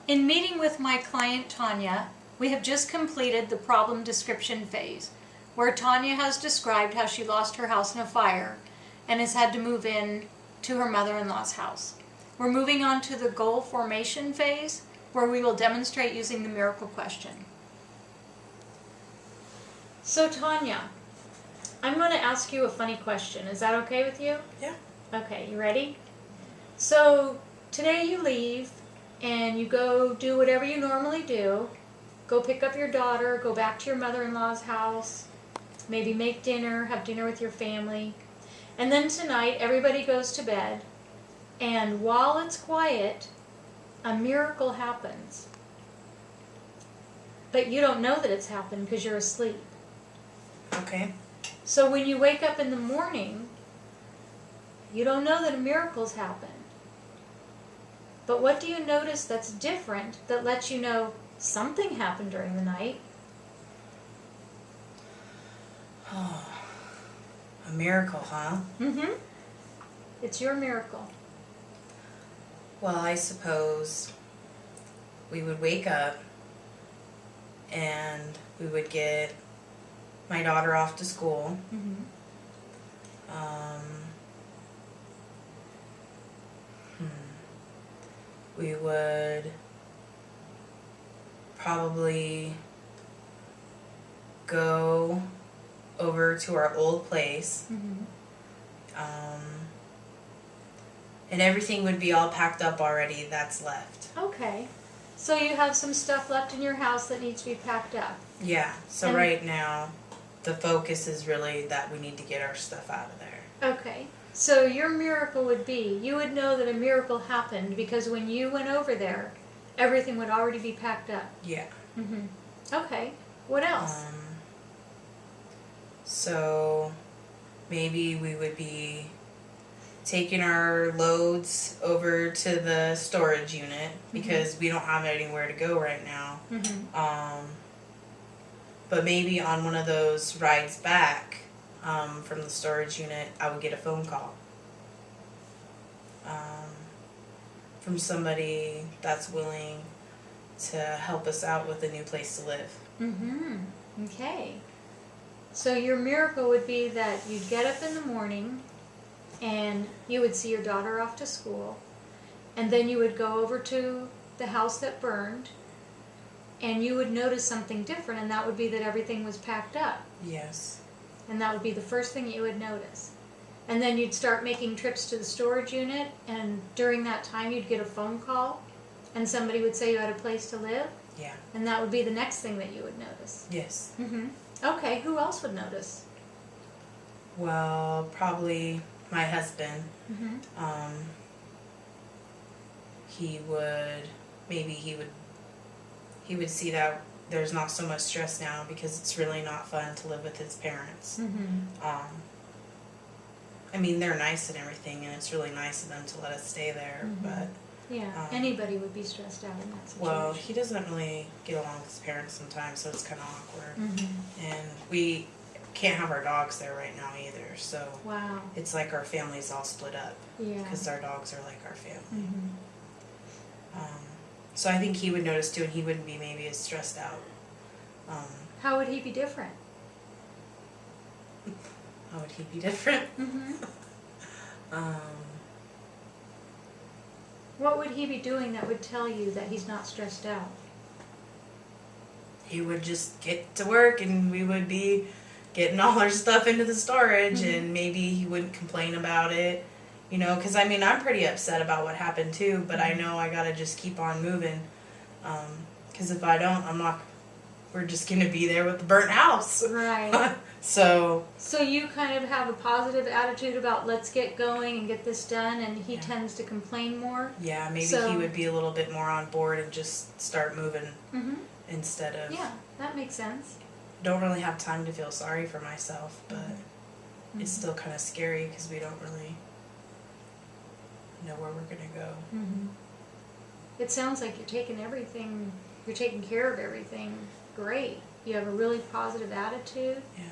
In meeting with my client Tanya, we have just completed the problem description phase, where Tanya has described how she lost her house in a fire and has had to move in to her mother-in-law's house. We're moving on to the goal formation phase, where we will demonstrate using the miracle question. So Tanya, I'm going to ask you a funny question. Is that okay with you? Yeah. Okay, you ready? So today you leave and you go do whatever you normally do. Go pick up your daughter, go back to your mother-in-law's house, maybe make dinner, have dinner with your family. And then tonight everybody goes to bed, and while it's quiet, a miracle happens. But you don't know that it's happened because you're asleep. Okay. So when you wake up in the morning, you don't know that a miracle's happened. But what do you notice that's different that lets you know something happened during the night? Oh, a miracle, huh? Mm-hmm. It's your miracle. Well, I suppose we would wake up and we would get my daughter off to school. Mm-hmm. We would probably go over to our old place. Mm-hmm. And everything would be all packed up already that's left. Okay. So you have some stuff left in your house that needs to be packed up. Yeah. So right now, the focus is really that we need to get our stuff out of there. Okay. So your miracle would be, you would know that a miracle happened because when you went over there, everything would already be packed up. Yeah. Mm-hmm. Okay. What else? So maybe we would be taking our loads over to the storage unit because we don't have anywhere to go right now. Mm-hmm. But maybe on one of those rides back from the storage unit, I would get a phone call from somebody that's willing to help us out with a new place to live. Mm-hmm. Okay. So your miracle would be that you'd get up in the morning and you would see your daughter off to school, and then you would go over to the house that burned and you would notice something different, and that would be that everything was packed up. Yes. And that would be the first thing you would notice. And then you'd start making trips to the storage unit, and during that time you'd get a phone call and somebody would say you had a place to live. Yeah. And that would be the next thing that you would notice. Yes. Mm-hmm. Okay, who else would notice? Well, probably my husband. Mm-hmm. He would see that there's not so much stress now because it's really not fun to live with his parents. Mm-hmm. I mean, they're nice and everything, and it's really nice of them to let us stay there, Mm-hmm. but Yeah, anybody would be stressed out in that situation. well, he doesn't really get along with his parents sometimes, so it's kind of awkward. Mm-hmm. And we can't have our dogs there right now either, so Wow. it's like our family's all split up Yeah. because our dogs are like our family. Mm-hmm. So I think he would notice too, and he wouldn't be maybe as stressed out. How would he be different? How would he be different? Mm-hmm. Um, What would he be doing that would tell you that he's not stressed out? he would just get to work, and we would be getting all our stuff into the storage, Mm-hmm. and maybe he wouldn't complain about it. You know, because I mean, I'm pretty upset about what happened too, but I know I gotta just keep on moving. Because if I don't, we're just gonna be there with the burnt house. Right. So you kind of have a positive attitude about let's get going and get this done, and he tends to complain more. yeah, maybe So- he would be a little bit more on board and just start moving Mm-hmm. instead of. Yeah, that makes sense. Don't really have time to feel sorry for myself, but Mm-hmm. it's still kind of scary because we don't really know where we're gonna go. Mm-hmm. It sounds like you're taking care of everything great. You have a really positive attitude. Yeah.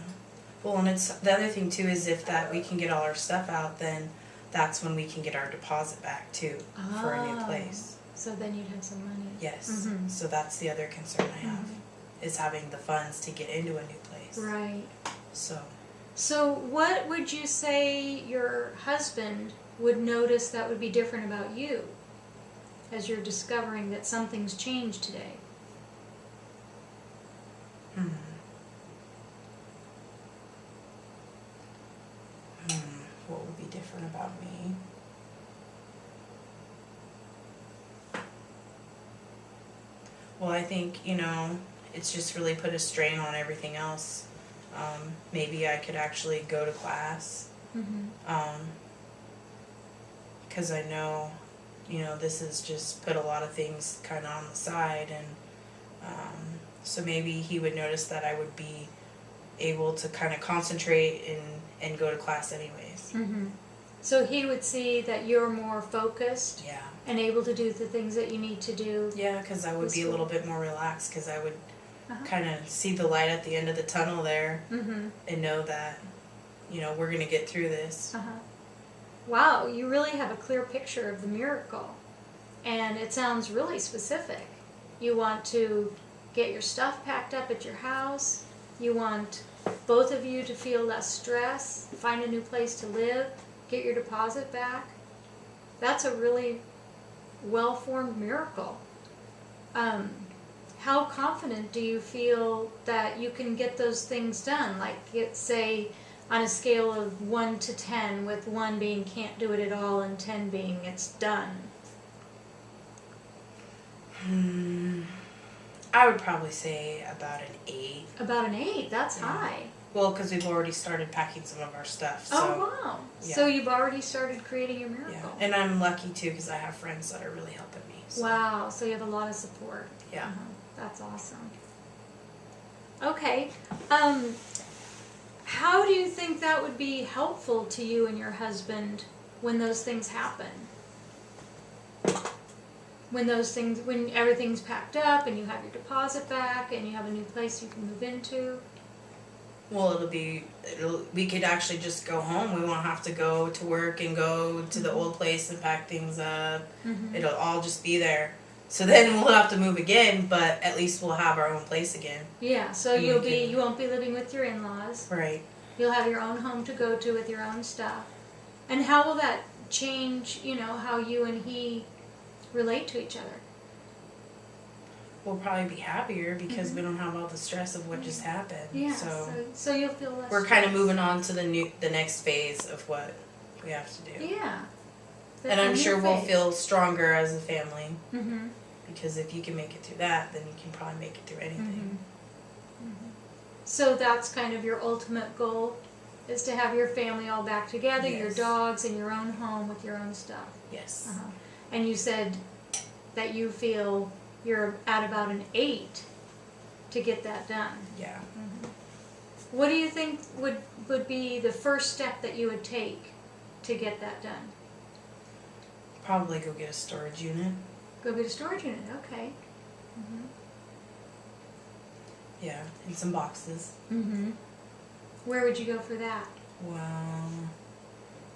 Well, and it's the other thing too is if that we can get all our stuff out, then that's when we can get our deposit back too for a new place. So then you'd have some money. Yes. Mhm. So that's the other concern I have, Mhm. is having the funds to get into a new place. Right. So What would you say your husband would notice that would be different about you as you're discovering that something's changed today? What would be different about me? Well, I think, it's just really put a strain on everything else. Maybe I could actually go to class. Mm-hmm. Because I know, this has just put a lot of things kind of on the side. And so maybe he would notice that I would be able to kind of concentrate and go to class anyways. Mm-hmm. So he would see that you're more focused. Yeah. And able to do the things that you need to do. Yeah, because I would be a little bit more relaxed, because I would kind of see the light at the end of the tunnel there. Mm-hmm. And know that, we're going to get through this. Uh-huh. Wow, you really have a clear picture of the miracle. And it sounds really specific. You want to get your stuff packed up at your house. You want both of you to feel less stress, find a new place to live, get your deposit back. That's a really well-formed miracle. How confident do you feel that you can get those things done? Like, say, on a scale of 1 to 10, with 1 being can't do it at all and 10 being it's done. I would probably say about an 8. About an 8, that's high. Well, because we've already started packing some of our stuff. So, oh, wow. Yeah. So you've already started creating your miracle. Yeah. And I'm lucky, too, because I have friends that are really helping me. So. Wow, so you have a lot of support. Yeah. That's awesome. Okay. How do you think that would be helpful to you and your husband when those things happen? When everything's packed up and you have your deposit back and you have a new place you can move into? Well, we could actually just go home. We won't have to go to work and go to the old place and pack things up. Mm-hmm. It'll all just be there. So then we'll have to move again, but at least we'll have our own place again. Yeah, so you won't be living with your in-laws. Right. You'll have your own home to go to with your own stuff. And how will that change, how you and he relate to each other? We'll probably be happier because we don't have all the stress of what just happened. Yeah, so you'll feel less we're stress. kind of moving on to the next phase of what we have to do. Yeah. And I'm sure we'll feel stronger as a family. Mm-hmm. Because if you can make it through that, then you can probably make it through anything. Mm-hmm. Mm-hmm. So that's kind of your ultimate goal, is to have your family all back together, Yes. your dogs in your own home with your own stuff. Yes. Uh-huh. And you said that you feel you're at about an 8 to get that done. Yeah. Mm-hmm. What do you think would be the first step that you would take to get that done? Probably go get a storage unit. Go get a storage unit, okay. Mm-hmm. Yeah, and some boxes. Mm-hmm. Where would you go for that? Well,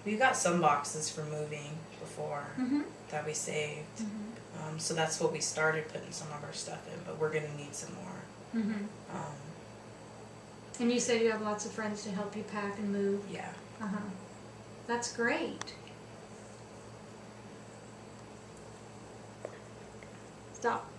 we got some boxes for moving before Mm-hmm. that we saved. Mm-hmm. So that's what we started putting some of our stuff in, but we're going to need some more. Mm-hmm. And you said you have lots of friends to help you pack and move. Yeah. Uh-huh. That's great. Stop.